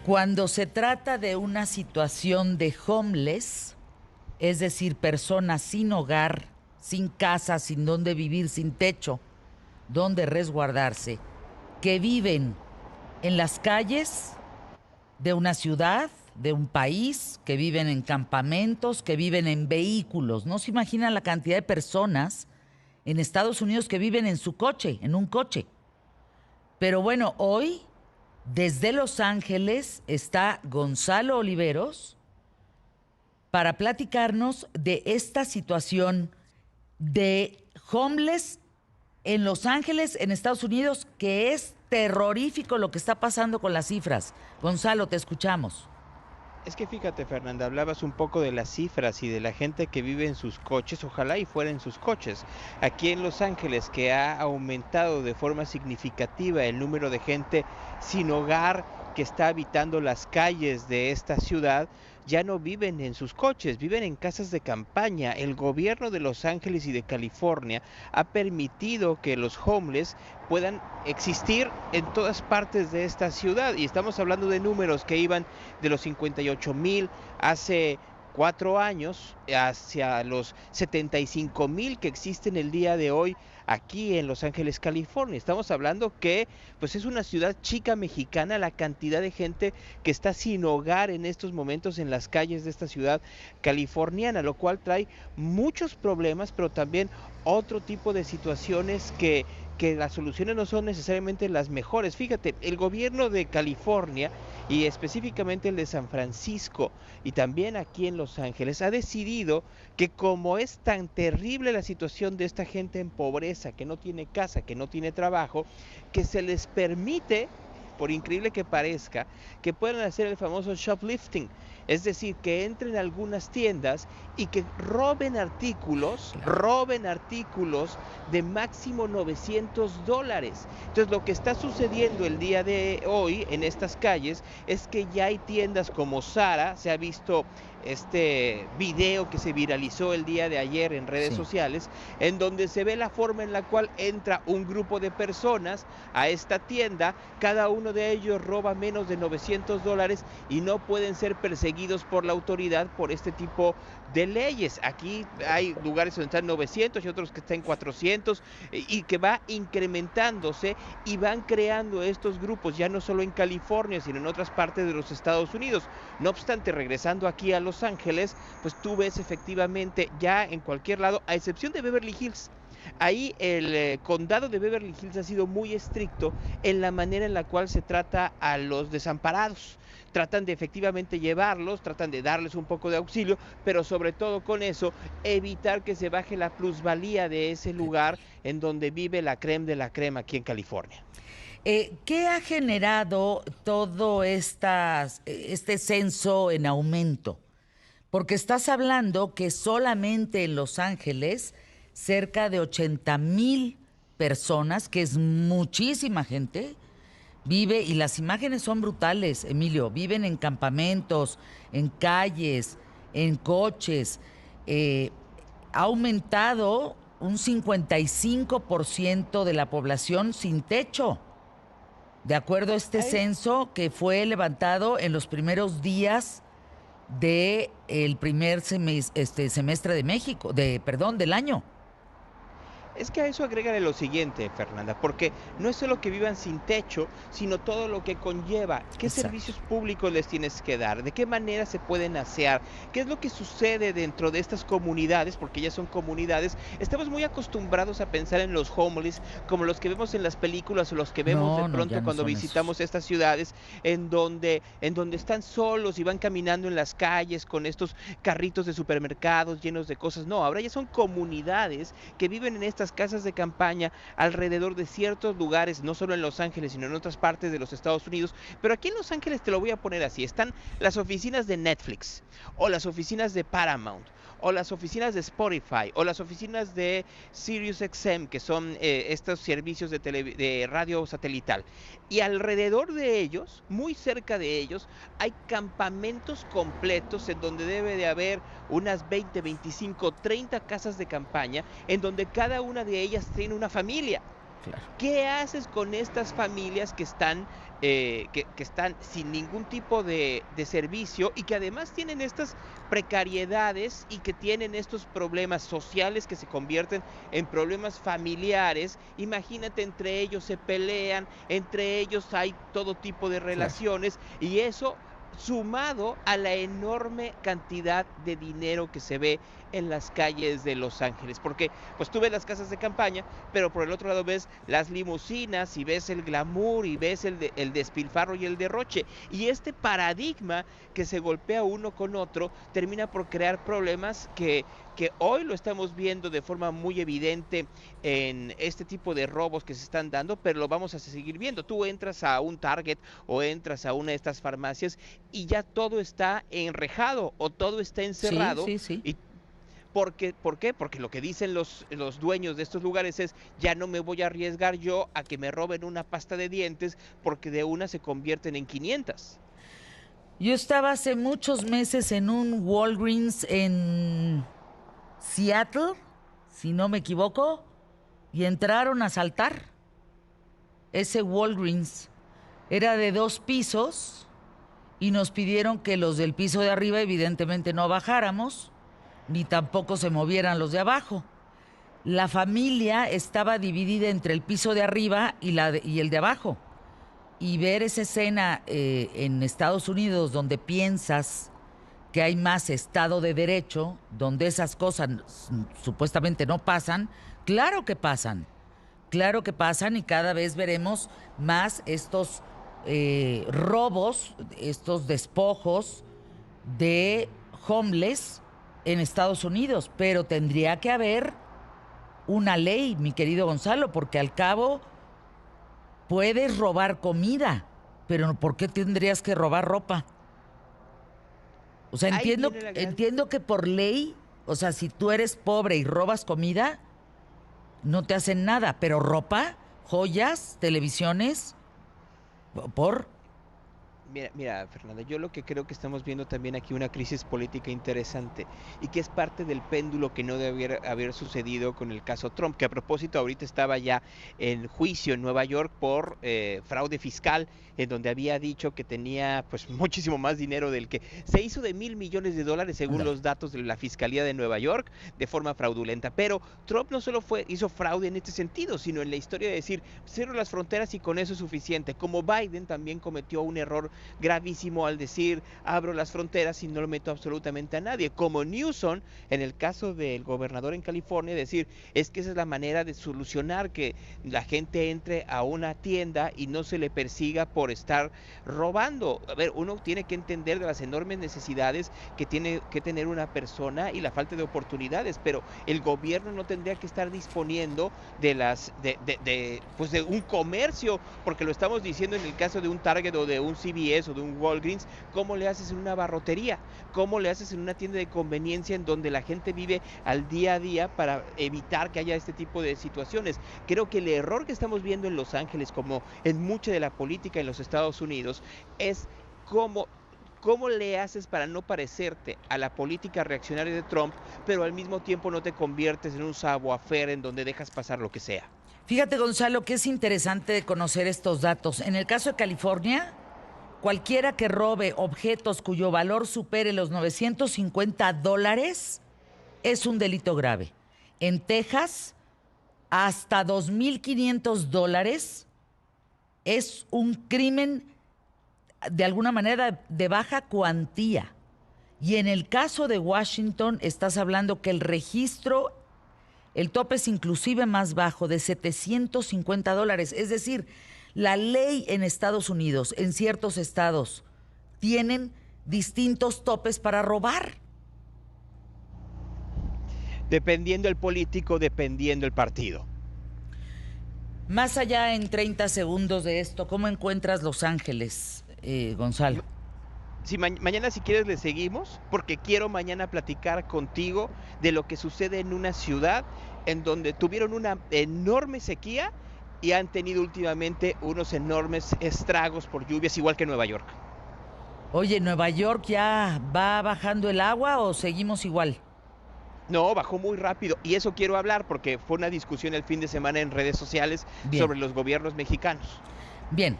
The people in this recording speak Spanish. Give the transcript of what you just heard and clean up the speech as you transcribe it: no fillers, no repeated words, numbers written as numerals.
Cuando se trata de una situación de homeless, es decir, personas sin hogar, sin casa, sin dónde vivir, sin techo, donde resguardarse, que viven en las calles de una ciudad, de un país, que viven en campamentos, que viven en vehículos. No se imaginan la cantidad de personas en Estados Unidos que viven en su coche, en un coche. Pero bueno, hoy desde Los Ángeles está Gonzalo Oliveros para platicarnos de esta situación de homeless en Los Ángeles, en Estados Unidos, que es terrorífico lo que está pasando con las cifras. Gonzalo, te escuchamos. Es que fíjate, Fernanda, hablabas un poco de las cifras y de la gente que vive en sus coches, ojalá y fuera en sus coches. Aquí en Los Ángeles, que ha aumentado de forma significativa el número de gente sin hogar que está habitando las calles de esta ciudad, ya no viven en sus coches, viven en casas de campaña. El gobierno de Los Ángeles y de California ha permitido que los homeless puedan existir en todas partes de esta ciudad. Y estamos hablando de números que iban de los 58,000 hace 4 años hacia los 75,000 que existen el día de hoy aquí en Los Ángeles, California. Estamos hablando que pues es una ciudad chica mexicana, la cantidad de gente que está sin hogar en estos momentos en las calles de esta ciudad californiana, lo cual trae muchos problemas, pero también otro tipo de situaciones que las soluciones no son necesariamente las mejores. Fíjate, el gobierno de California y específicamente el de San Francisco y también aquí en Los Ángeles ha decidido que como es tan terrible la situación de esta gente en pobreza, que no tiene casa, que no tiene trabajo, que se les permite, por increíble que parezca, que puedan hacer el famoso shoplifting, es decir, que entren a algunas tiendas y que Claro. roben artículos de máximo $900. Entonces, lo que está sucediendo el día de hoy en estas calles es que ya hay tiendas como Zara, se ha visto este video que se viralizó el día de ayer en redes Sí. sociales, en donde se ve la forma en la cual entra un grupo de personas a esta tienda, cada uno de ellos roba menos de $900 y no pueden ser perseguidos por la autoridad por este tipo de leyes. Aquí hay lugares donde están 900 y otros que están 400 y que va incrementándose y van creando estos grupos ya no solo en California, sino en otras partes de los Estados Unidos. No obstante, regresando aquí a Los Ángeles, pues tú ves efectivamente ya en cualquier lado, a excepción de Beverly Hills. Ahí el condado de Beverly Hills ha sido muy estricto en la manera en la cual se trata a los desamparados. Tratan de efectivamente llevarlos, tratan de darles un poco de auxilio, pero sobre todo con eso evitar que se baje la plusvalía de ese lugar en donde vive la crema de la crema aquí en California. ¿Qué ha generado todo este censo en aumento? Porque estás hablando que solamente en Los Ángeles cerca de 80,000 personas, que es muchísima gente, vive, y las imágenes son brutales, Emilio, viven en campamentos, en calles, en coches. Eh, ha aumentado un 55% de la población sin techo, de acuerdo a este Hay censo que fue levantado en los primeros días del primer semestre de México, perdón, del año. Es que a eso agrégale lo siguiente, Fernanda, porque no es solo que vivan sin techo, sino todo lo que conlleva. ¿Qué Exacto. servicios públicos les tienes que dar? ¿De qué manera se pueden asear? ¿Qué es lo que sucede dentro de estas comunidades? Porque ya son comunidades. Estamos muy acostumbrados a pensar en los homeless como los que vemos en las películas o los que vemos de No, no, ya pronto no cuando son esos. visitamos estas ciudades en donde están solos y van caminando en las calles con estos carritos de supermercados llenos de cosas. No, ahora ya son comunidades que viven en estas casas de campaña alrededor de ciertos lugares, no solo en Los Ángeles, sino en otras partes de los Estados Unidos. Pero aquí en Los Ángeles te lo voy a poner así: están las oficinas de Netflix, o las oficinas de Paramount, o las oficinas de Spotify, o las oficinas de SiriusXM, que son estos servicios de radio satelital. Y alrededor de ellos, muy cerca de ellos, hay campamentos completos en donde debe de haber unas 20, 25, 30 casas de campaña, en donde cada una de ellas tiene una familia. Claro. ¿Qué haces con estas familias que están que están sin ningún tipo de servicio y que además tienen estas precariedades y que tienen estos problemas sociales que se convierten en problemas familiares. Imagínate, entre ellos se pelean, entre ellos hay todo tipo de Claro. relaciones y eso sumado a la enorme cantidad de dinero que se ve en las calles de Los Ángeles, porque pues tú ves las casas de campaña, pero por el otro lado ves las limusinas y ves el glamour y ves el despilfarro y el derroche, y este paradigma que se golpea uno con otro termina por crear problemas que hoy lo estamos viendo de forma muy evidente en este tipo de robos que se están dando, pero lo vamos a seguir viendo. Tú entras a un Target o entras a una de estas farmacias y ya todo está enrejado o todo está Sí, encerrado. sí, sí. Y ¿por qué? Porque lo que dicen los dueños de estos lugares es, ya no me voy a arriesgar yo a que me roben una pasta de dientes porque de una se convierten en 500. Yo estaba hace muchos meses en un Walgreens en Seattle, si no me equivoco, y entraron a asaltar ese Walgreens. Era de 2 pisos y nos pidieron que los del piso de arriba evidentemente no bajáramos, ni tampoco se movieran los de abajo. La familia estaba dividida entre el piso de arriba y el de abajo. Y ver esa escena en Estados Unidos donde piensas que hay más Estado de Derecho, donde esas cosas supuestamente no pasan, claro que pasan y cada vez veremos más estos robos, estos despojos de homeless en Estados Unidos, pero tendría que haber una ley, mi querido Gonzalo, porque al cabo puedes robar comida, pero ¿por qué tendrías que robar ropa? O sea, Ahí entiendo, viene la gran... entiendo que por ley, o sea, si tú eres pobre y robas comida, no te hacen nada, pero ropa, joyas, televisiones, por... Mira, Fernanda, yo lo que creo que estamos viendo también aquí una crisis política interesante y que es parte del péndulo que no debe haber sucedido con el caso Trump, que a propósito ahorita estaba ya en juicio en Nueva York por fraude fiscal, en donde había dicho que tenía pues muchísimo más dinero del que se hizo de $1,000 millones según Ándale. los datos de la Fiscalía de Nueva York de forma fraudulenta. Pero Trump no solo hizo fraude en este sentido, sino en la historia de decir cierro las fronteras y con eso es suficiente. Como Biden también cometió un error gravísimo al decir abro las fronteras y no lo meto absolutamente a nadie, como Newsom en el caso del gobernador en California, decir es que esa es la manera de solucionar que la gente entre a una tienda y no se le persiga por estar robando. A ver, uno tiene que entender de las enormes necesidades que tiene que tener una persona y la falta de oportunidades, pero el gobierno no tendría que estar disponiendo de pues de un comercio, porque lo estamos diciendo en el caso de un Target o de un CVS o de un Walgreens. ¿Cómo le haces en una barrotería? ¿Cómo le haces en una tienda de conveniencia en donde la gente vive al día a día para evitar que haya este tipo de situaciones? Creo que el error que estamos viendo en Los Ángeles, como en mucha de la política en los Estados Unidos, es cómo le haces para no parecerte a la política reaccionaria de Trump, pero al mismo tiempo no te conviertes en un savoir-faire en donde dejas pasar lo que sea. Fíjate, Gonzalo, que es interesante de conocer estos datos. En el caso de California, cualquiera que robe objetos cuyo valor supere los $950 es un delito grave. En Texas, hasta $2,500 es un crimen de alguna manera de baja cuantía. Y en el caso de Washington, estás hablando que el tope es inclusive más bajo, de $750. Es decir, la ley en Estados Unidos, en ciertos estados, tienen distintos topes para robar. Dependiendo el político, dependiendo el partido. Más allá en 30 segundos de esto, ¿cómo encuentras Los Ángeles, Gonzalo? Si mañana si quieres le seguimos, porque quiero mañana platicar contigo de lo que sucede en una ciudad en donde tuvieron una enorme sequía y han tenido últimamente unos enormes estragos por lluvias, igual que Nueva York. Oye, ¿Nueva York ya va bajando el agua o seguimos igual? No, bajó muy rápido y eso quiero hablar porque fue una discusión el fin de semana en redes sociales Bien, sobre los gobiernos mexicanos. bien.